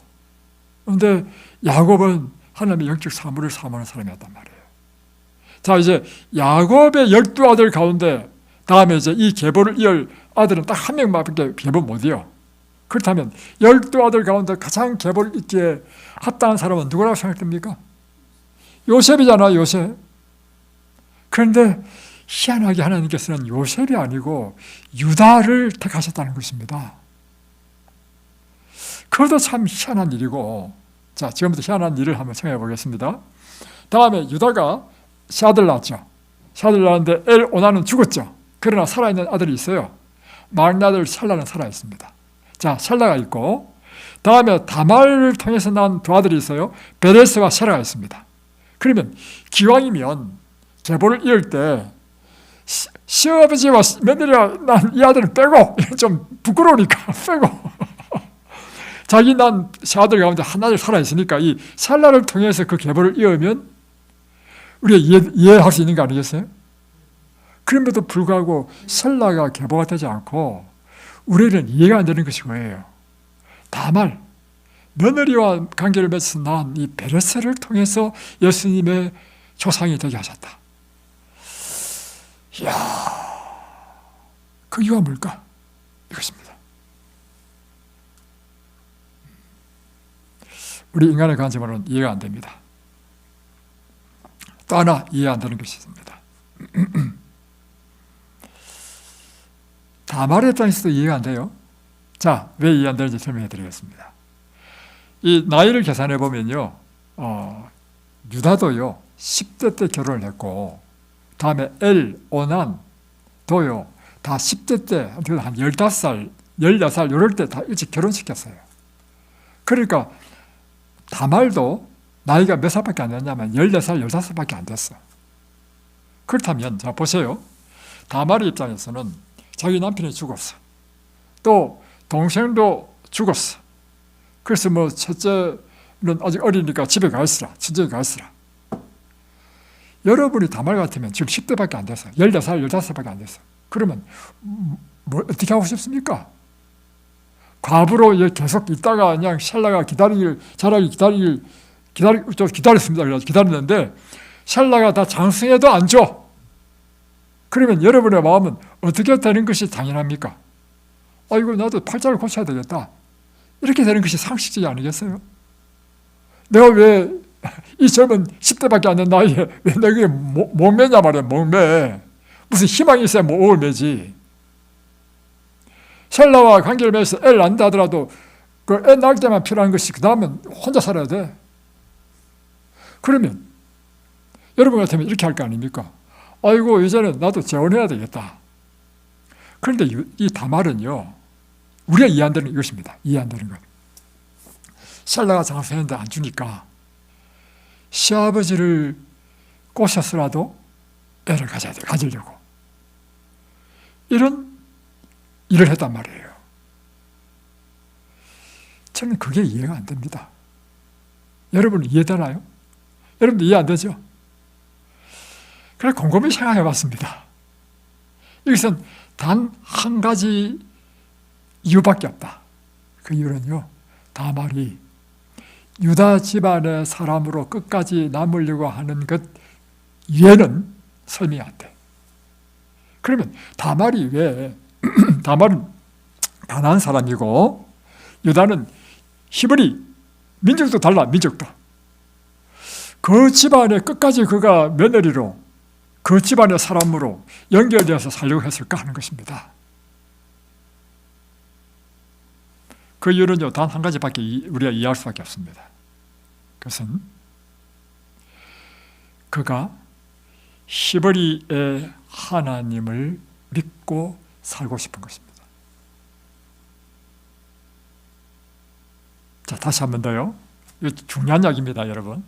그런데 야곱은 하나님의 영적 사물을 사모하는 사람이었단 말이에요. 자, 이제 야곱의 12아들 가운데 다음에 이제 이 계보를 이을 아들은 딱 한 명밖에 계보 못 이어. 그렇다면 12아들 가운데 가장 계보를 잇기에 합당한 사람은 누구라고 생각됩니까? 요셉이잖아, 요셉. 그런데 희한하게 하나님께서는 요셉이 아니고 유다를 택하셨다는 것입니다. 그것도 참 희한한 일이고, 자, 지금부터 희한한 일을 한번 생각해 보겠습니다. 다음에 유다가 샤들 낳았죠. 샤들 낳았는데 엘오나는 죽었죠. 그러나 살아있는 아들이 있어요. 막내 아들 샬라는 살아있습니다. 자, 샬라가 있고, 다음에 다말을 통해서 낳은 두 아들이 있어요. 베레스와 셀라가 있습니다. 그러면 기왕이면 계보를 이을 때 시아버지와 며느리가 난 이 아들은 빼고, 좀 부끄러우니까 빼고 자기 난 아들 가운데 한 아들 살아있으니까 이 샬라를 통해서 그 계보를 이으면 우리가 이해할 수 있는 거 아니겠어요? 그럼에도 불구하고 샬라가 계보가 되지 않고 우리는 이해가 안 되는 것이 뭐예요? 다말, 며느리와 관계를 맺어서 낳은 이 베레스를 통해서 예수님의 조상이 되게 하셨다. 이야, 그 이유가 뭘까? 이것입니다. 우리 인간의 관점으로는 이해가 안 됩니다. 또 하나 이해 안 되는 것이 있습니다. 다말의 입장에서도 이해가 안 돼요. 자, 왜 이해 안 되는지 설명해 드리겠습니다. 이 나이를 계산해 보면요, 유다도요 10대 때 결혼을 했고, 다음에 오난도요 다 10대 때 한 15살, 16살 이럴 때 다 일찍 결혼시켰어요. 그러니까 다말도 나이가 몇 살밖에 안 됐냐면 14살, 15살밖에 안 됐어. 그렇다면 자 보세요. 다말의 입장에서는 자기 남편이 죽었어. 또 동생도 죽었어. 그래서 뭐 첫째는 아직 어리니까 집에 가 있으라, 친정에 가 있으라. 여러분이 다말 같으면 지금 10대밖에 안 됐어. 14살, 15살밖에 안 됐어. 그러면 뭐 어떻게 하고 싶습니까? 과부로 계속 있다가 그냥 샬라가 자라기 기다렸습니다. 그래서 기다렸는데 샬라가 다 장성해도 안 줘. 그러면 여러분의 마음은 어떻게 되는 것이 당연합니까? 아이고 나도 팔자를 고쳐야 되겠다. 이렇게 되는 것이 상식적이 아니겠어요? 내가 왜 이 젊은 10대밖에 안 된 나이에 왜 내게 목매냐 말이야. 목매. 무슨 희망이 있어야 목을 매지. 샬라와 관계를 맺어서 애를 낳는다 하더라도 그 애 낳을 때만 필요한 것이 그 다음은 혼자 살아야 돼. 그러면 여러분 같으면 이렇게 할 거 아닙니까? 아이고 이제는 나도 재혼해야 되겠다. 그런데 이 다말은요, 우리가 이해 안 되는 이것입니다. 이해 안 되는 것. 샬라가 장성했는데 안 주니까 시아버지를 꼬셔서라도 애를 가지려고 이런 일을 했단 말이에요. 저는 그게 이해가 안 됩니다. 여러분 이해되나요? 여러분도 이해 안 되죠? 그래서 곰곰이 생각해 봤습니다. 이것은 단 한 가지 이유밖에 없다. 그 이유는요, 다말이 유다 집안의 사람으로 끝까지 남으려고 하는 것 이해는 설명이 안 돼. 그러면 다말이 왜 다말은 가난한 사람이고 유다는 히브리 민족도 달라. 민족도 그 집안에 끝까지 그가 며느리로 그 집안의 사람으로 연결되어서 살려고 했을까 하는 것입니다. 그 이유는요, 단 한 가지밖에 우리가 이해할 수밖에 없습니다. 그것은 그가 히브리의 하나님을 믿고 살고 싶은 것입니다. 자, 다시 한 번 더요. 이거 중요한 이야기입니다, 여러분.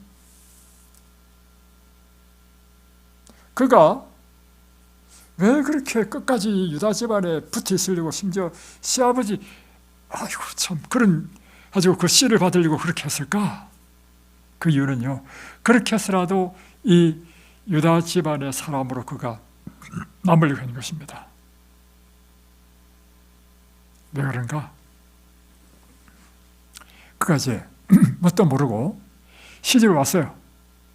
그가 왜 그렇게 끝까지 유다 집안에 붙어 있으려고, 심지어 시아버지 아이고 참 그런 가지고 그 씨를 받으려고 그렇게 했을까? 그 이유는요, 그렇게 해서라도 이 유다 집안의 사람으로 그가 남으려고 하는 것입니다. 왜 그런가? 그가 이제 뭣도 모르고 시집을 왔어요.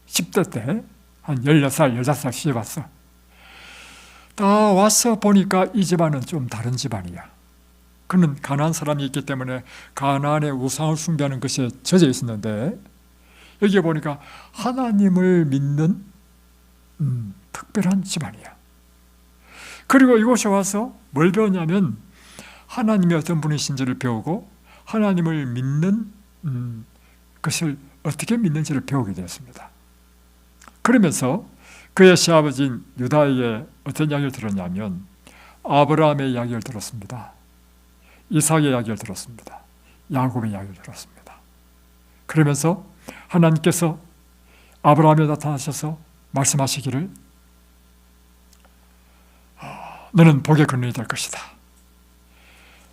10대 때 한 16살, 15살 시집 왔어. 다 와서 보니까 이 집안은 좀 다른 집안이야. 그는 가나안 사람이 있기 때문에 가나안의 우상을 숭배하는 것에 젖어 있었는데, 여기에 보니까 하나님을 믿는 특별한 집안이야. 그리고 이곳에 와서 뭘 배웠냐면 하나님이 어떤 분이신지를 배우고 하나님을 믿는 것을 어떻게 믿는지를 배우게 되었습니다. 그러면서 그의 시아버지인 유다에게 어떤 이야기를 들었냐면 아브라함의 이야기를 들었습니다. 이삭의 이야기를 들었습니다. 야곱의 이야기를 들었습니다. 그러면서 하나님께서 아브라함에 나타나셔서 말씀하시기를 너는 복의 근원이 될 것이다.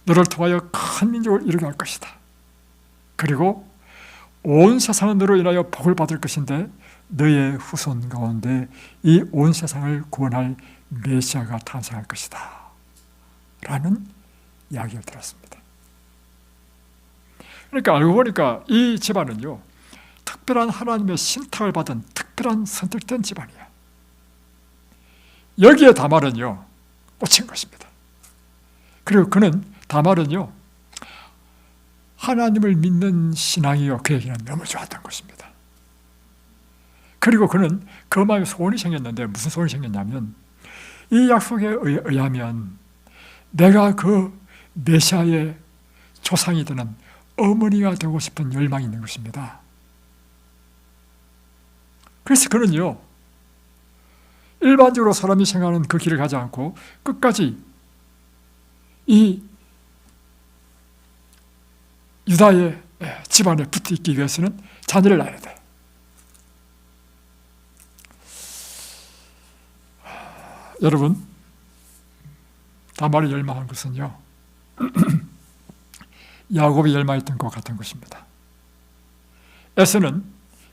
너를 통하여 큰 민족을 이루게 할 것이다. 그리고 온 세상은 너로 인하여 복을 받을 것인데 너의 후손 가운데 이 온 세상을 구원할 메시아가 탄생할 것이다. 라는 이야기를 들었습니다. 그러니까 알고 보니까 이 집안은요, 특별한 하나님의 신탁을 받은 특별한 선택된 집안이야. 여기에 다말은요 꽂힌 것입니다. 그리고 그는 다말은요 하나님을 믿는 신앙이요 그에게는 너무 좋았던 것입니다. 그리고 그는 그 마음에 소원이 생겼는데 무슨 소원이 생겼냐면 이 약속에 의하면 내가 그 메시아의 조상이 되는 어머니가 되고 싶은 열망이 있는 것입니다. 그래서 그는요 일반적으로 사람이 생각하는 그 길을 가지 않고 끝까지 이 유다의 집안에 붙어있기 위해서는 자녀를 낳아야 돼. 여러분, 다말이 열망한 것은요 야곱이 열망했던 것 같은 것입니다. 에서는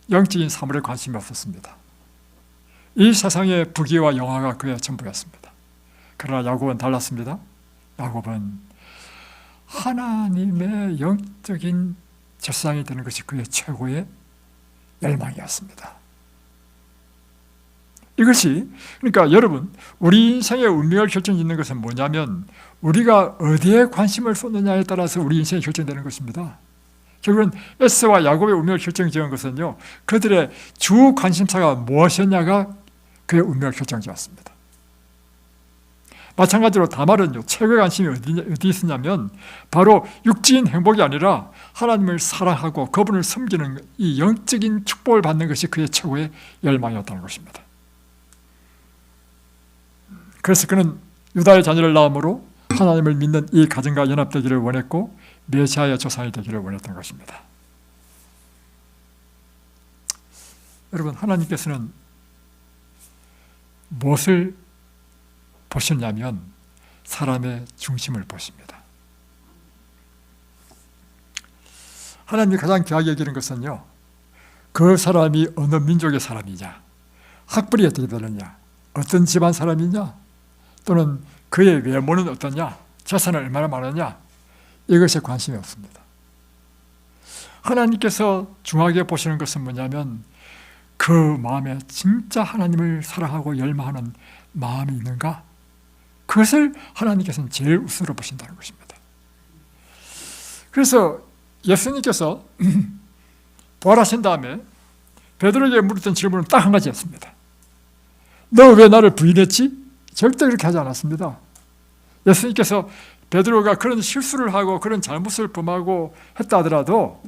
영적인 사물에 관심이 없었습니다. 이 세상의 부귀와 영화가 그의 전부였습니다. 그러나 야곱은 달랐습니다. 야곱은 하나님의 영적인 제사장이 되는 것이 그의 최고의 열망이었습니다. 이것이 그러니까 여러분 우리 인생의 운명을 결정짓는 것은 뭐냐면 우리가 어디에 관심을 쏟느냐에 따라서 우리 인생이 결정되는 것입니다. 결국은 에스와 야곱의 운명을 결정지은 것은요 그들의 주 관심사가 무엇이었냐가 그의 운명을 결정지었습니다. 마찬가지로 다말은요 최고의 관심이 어디 있었냐면 바로 육적인 행복이 아니라 하나님을 사랑하고 그분을 섬기는 이 영적인 축복을 받는 것이 그의 최고의 열망이었다는 것입니다. 그래서 그는 유다의 자녀를 낳음으로 하나님을 믿는 이 가정과 연합되기를 원했고 메시아의 조상이 되기를 원했던 것입니다. 여러분 하나님께서는 무엇을 보셨냐면 사람의 중심을 보십니다. 하나님이 가장 귀하게 여기는 것은요 그 사람이 어느 민족의 사람이냐, 학벌이 어떻게 되느냐, 어떤 집안 사람이냐, 또는 그의 외모는 어떠냐, 재산은 얼마나 많으냐, 이것에 관심이 없습니다. 하나님께서 중하게 보시는 것은 뭐냐면 그 마음에 진짜 하나님을 사랑하고 열망하는 마음이 있는가, 그것을 하나님께서는 제일 우선으로 보신다는 것입니다. 그래서 예수님께서 부활하신 다음에 베드로에게 물었던 질문은 딱 한 가지였습니다. 너 왜 나를 부인했지? 절대 그렇게 하지 않았습니다. 예수님께서 베드로가 그런 실수를 하고 그런 잘못을 범하고 했다 하더라도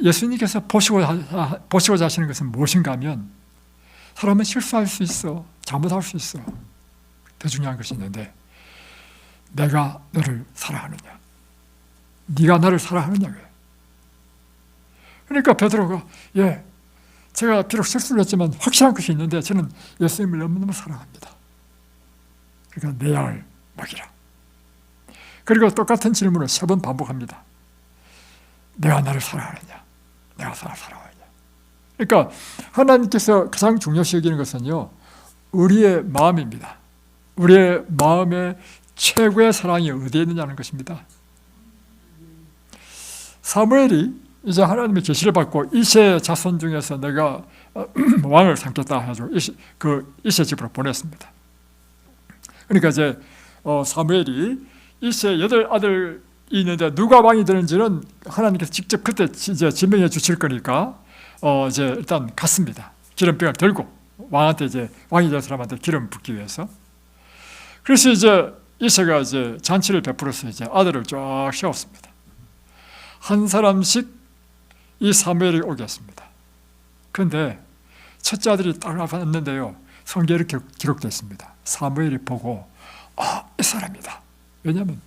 예수님께서 보시고자 하시는 것은 무엇인가 하면 사람은 실수할 수 있어, 잘못할 수 있어. 더 중요한 것이 있는데 내가 너를 사랑하느냐, 네가 나를 사랑하느냐. 그러니까 베드로가 제가 비록 실수를 했지만 확실한 것이 있는데 저는 예수님을 너무너무 사랑합니다. 그러니까 내 양을 먹이라. 그리고 똑같은 질문을 3번 반복합니다. 내가 나를 사랑하느냐, 내가 나를 사랑하느냐. 그러니까 하나님께서 가장 중요시 여기는 것은요 우리의 마음입니다. 우리의 마음의 최고의 사랑이 어디에 있느냐는 것입니다. 사무엘이 이제 하나님의 계시를 받고 이세 자손 중에서 내가 왕을 삼겠다 해가지고 이세 집으로 보냈습니다. 그러니까 이제 사무엘이 이세 8아들이 있는데 누가 왕이 되는지는 하나님께서 직접 그때 이제 지명해 주실 거니까 이제 일단 갔습니다. 기름병을 들고 왕한테 이제 왕이 될 사람한테 기름 붓기 위해서. 그래서 이제 이세가 이제 잔치를 베풀어서 이제 아들을 쫙 세웠습니다. 한 사람씩 이 사무엘이 오게 했습니다. 그런데 첫째 아들이 딱 왔는데요 성경에 이렇게 기록되어 있습니다. 사무엘이 보고 이 사람이다. 왜냐하면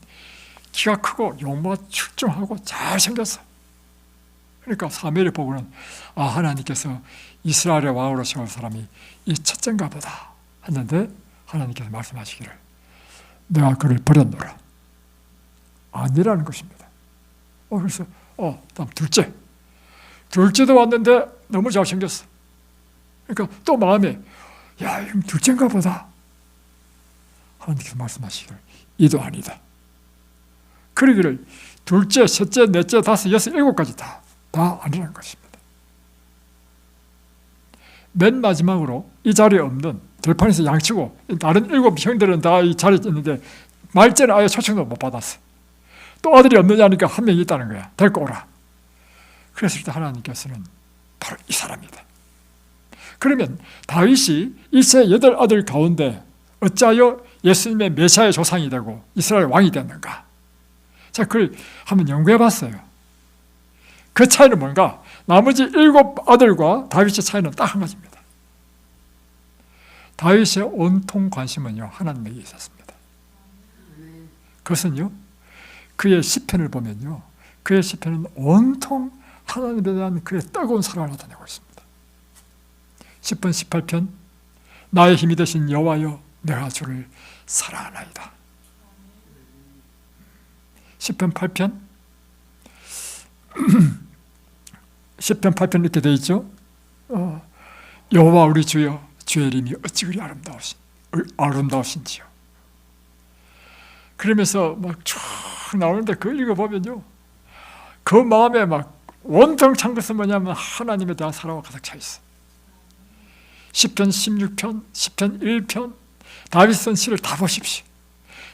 키가 크고 용모가 출중하고 잘생겼어. 그러니까 사무엘이 보고는 하나님께서 이스라엘의 왕으로 세울 사람이 이 첫째인가 보다 했는데 하나님께서 말씀하시기를 내가 그를 버렸노라. 아니라는 것입니다. 그래서 다음 둘째도 왔는데 너무 잘생겼어. 그러니까 또 마음에 이건 둘째인가 보다. 하나님께서 말씀하시기를 이도 아니다. 그러기를 둘째, 셋째, 넷째, 다섯, 여섯, 일곱까지 다 아니라는 것입니다. 맨 마지막으로 이 자리에 없는 들판에서 양치고 다른 7 형들은 다 이 자리에 있는데 말째는 아예 초청도 못 받았어. 또 아들이 없느냐니까 한 명이 있다는 거야. 데리고 오라. 그랬을 때 하나님께서는 바로 이 사람이다. 그러면 다윗이 이세 8아들 가운데 어찌하여 예수님의 메시아의 조상이 되고 이스라엘 왕이 됐는가? 자, 그걸 한번 연구해 봤어요. 그 차이는 뭔가? 나머지 7 아들과 다윗의 차이는 딱 한 가지입니다. 다윗의 온통 관심은요, 하나님에게 있었습니다. 그것은요, 그의 시편을 보면요, 그의 시편은 온통 하나님에 대한 그의 뜨거운 사랑을 나타내고 있습니다. 10편 18편 나의 힘이 되신 여호와여 내가 주를 사랑하나이다. 10편 8편 10편 8편 이렇게 되어 있죠. 여호와 우리 주여 주의 이름이 어찌 그리 아름다우신지요. 그러면서 막 쭉 나오는데 그 읽어보면요, 그 마음에 막 온통 찬 것은 뭐냐면 하나님에 대한 사랑과 가득 차 있어. 10편 16편 10편 1편 다윗 쓴 시를 다 보십시오.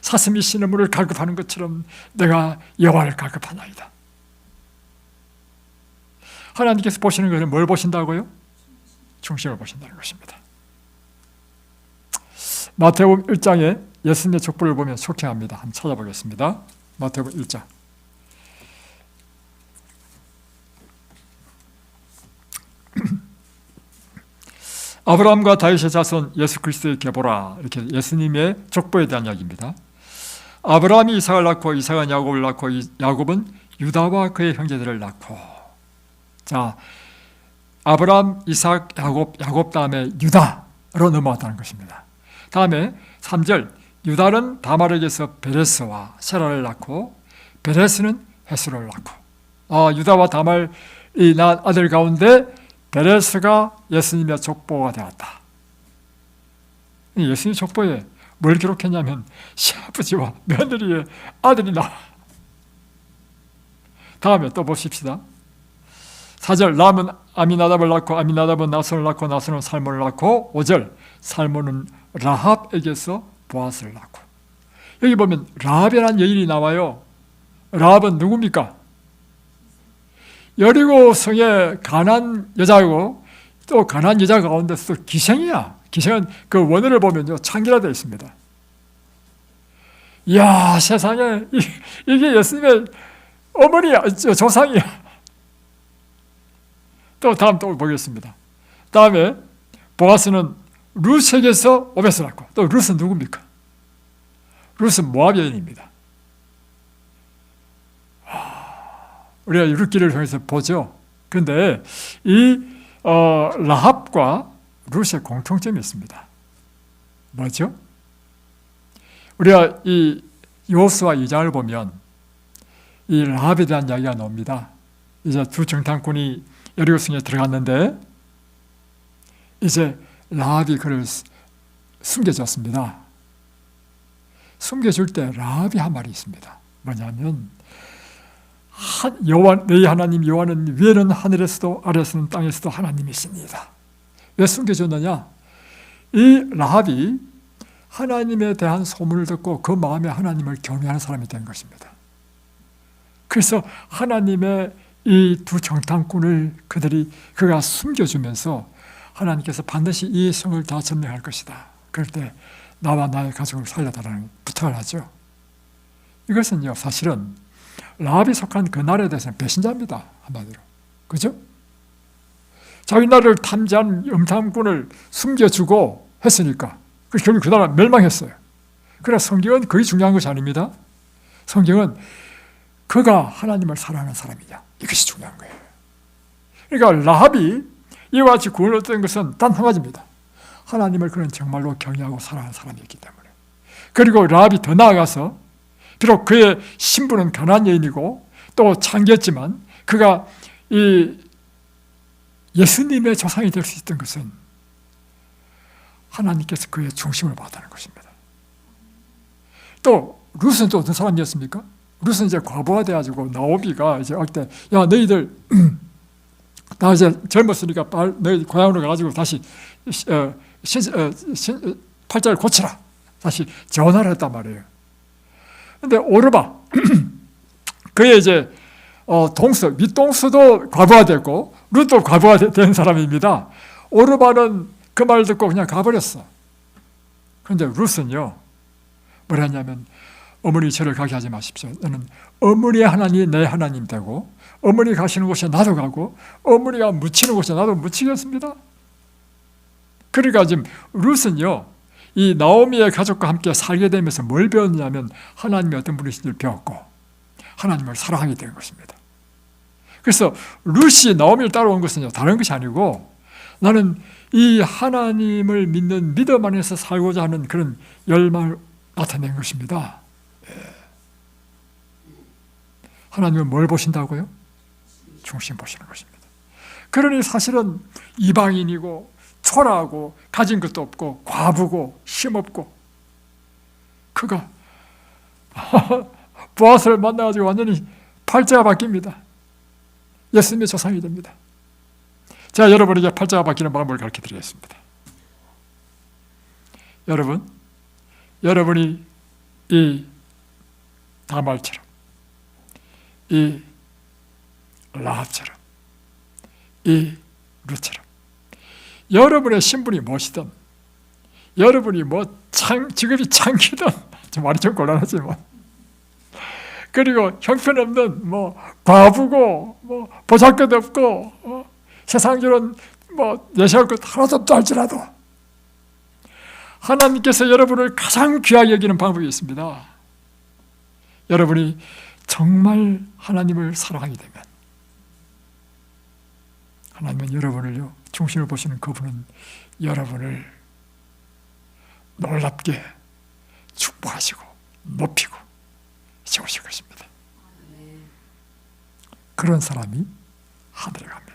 사슴이 시냇물을 갈급하는 것처럼 내가 여호와를 갈급하나이다. 하나님께서 보시는 것은 뭘 보신다고요? 중심을 보신다는 것입니다. 마태복음 1장에 예수님의 족보를 보면 쇼킹합니다. 한번 찾아보겠습니다. 마태복음 1장. 아브라함과 다윗의 자손 예수 그리스도의 계보라, 이렇게 예수님의 족보에 대한 이야기입니다. 아브라함이 이삭을 낳고 이삭은 야곱을 낳고 야곱은 유다와 그의 형제들을 낳고. 자, 아브라함, 이삭, 야곱 다음에 유다로 넘어왔다는 것입니다. 다음에 3절 유다는 다말에게서 베레스와 세라를 낳고 베레스는 헤스를 낳고. 유다와 다말이 낳은 아들 가운데 베레스가 예수님의 족보가 되었다. 예수님 족보에 뭘 기록했냐면 시아버지와 며느리의 아들이 나와. 다음에 또 보십시다. 4절 람은 아미나답을 낳고 아미나답은 나손을 낳고 나손은 살몬을 낳고 5절 살몬은 라합에게서 보아스를 낳고. 여기 보면 라합이라는 여인이 나와요. 라합은 누굽니까? 여리고 성에 가난 여자고 또 가난 여자 가운데서 기생이야. 기생은 그 원어를 보면요 창기라 되어 있습니다. 이야, 세상에 이게 예수님의 어머니야, 조상이야. 또 다음 또 보겠습니다. 다음에 보아스는 룻에게서 오벳을 낳고. 또 룻은 누굽니까? 룻은 모압 여인입니다. 우리가 룻기를 통해서 보죠. 그런데 이 라합과 룻의 공통점이 있습니다. 뭐죠? 우리가 이 여호수아 2장을 보면 이 라합에 대한 이야기가 나옵니다. 이제 두 정탐꾼이 여리고성에 들어갔는데 이제 라합이 그를 숨겨줬습니다. 숨겨줄 때 라합이 한 말이 있습니다. 뭐냐면 너희 하나님 여호와는 위에는 하늘에서도 아래에서는 땅에서도 하나님이십니다. 왜 숨겨줬느냐? 이 라합이 하나님에 대한 소문을 듣고 그 마음에 하나님을 경외하는 사람이 된 것입니다. 그래서 하나님의 이 두 정탐꾼을 그가 숨겨주면서 하나님께서 반드시 이 성을 다 점령할 것이다. 그럴 때 나와 나의 가족을 살려달라는 부탁을 하죠. 이것은요 사실은 라합이 속한 그 나라에 대해서는 배신자입니다. 한마디로. 그죠? 자기 나라를 탐지한 염탐꾼을 숨겨주고 했으니까 결국 그 나라 멸망했어요. 그래서 성경은 거의 중요한 것이 아닙니다. 성경은 그가 하나님을 사랑하는 사람이냐, 이것이 중요한 거예요. 그러니까 라합이 이와 같이 구원을 얻은 것은 단 한 가지입니다. 하나님을 그는 정말로 경외하고 사랑하는 사람이었기 때문에. 그리고 라합이 더 나아가서 비록 그의 신부는 가나안 여인이고 또 창기였지만 그가 이 예수님의 조상이 될 수 있던 것은 하나님께서 그의 중심을 받았다는 것입니다. 또 룻은 또 어떤 사람이었습니까? 룻은 이제 과부하 돼가지고 나오미가 이제 야 너희들 나 이제 젊었으니까 너희 고향으로 가가지고 다시 팔자를 고치라. 다시 전화를 했단 말이에요. 근데 오르바 그의 이제 윗동수도 과부하됐고 룻도 과부하된 사람입니다. 오르바는 그 말 듣고 그냥 가버렸어. 그런데 룻은요 뭐라 했냐면, 어머니 저를 가게 하지 마십시오. 저는 어머니의 하나님이 내 하나님 되고, 어머니 가시는 곳에 나도 가고, 어머니가 묻히는 곳에 나도 묻히겠습니다. 그러니까 지금 룻은요 이 나오미의 가족과 함께 살게 되면서 뭘 배웠냐면, 하나님이 어떤 분이신지를 배웠고 하나님을 사랑하게 된 것입니다. 그래서 룻이 나오미를 따라온 것은 다른 것이 아니고, 나는 이 하나님을 믿는 믿음 안에서 살고자 하는 그런 열망을 나타낸 것입니다. 하나님은 뭘 보신다고요? 중심 보시는 것입니다. 그러니 사실은 이방인이고 초라하고 가진 것도 없고 과부고 힘없고, 그가 보아스를 만나가지고 완전히 팔자가 바뀝니다. 예수님의 조상이 됩니다. 제가 여러분에게 팔자가 바뀌는 방법을 가르쳐 드리겠습니다. 여러분이 이 다말처럼, 이 라합처럼, 이 룻처럼 여러분의 신분이 무엇이든, 여러분이 직업이 창기든, 말이 좀 곤란하지만, 그리고 형편없는 과부고 보잘것 없고 세상적으로는 내세울 것 하나도 없다 할지라도, 하나님께서 여러분을 가장 귀하게 여기는 방법이 있습니다. 여러분이 정말 하나님을 사랑하게 되면, 하나님은 여러분을요 중심을 보시는 그분은 여러분을 놀랍게 축복하시고 높이고 세우실 것입니다. 그런 사람이 하늘에 갑니다.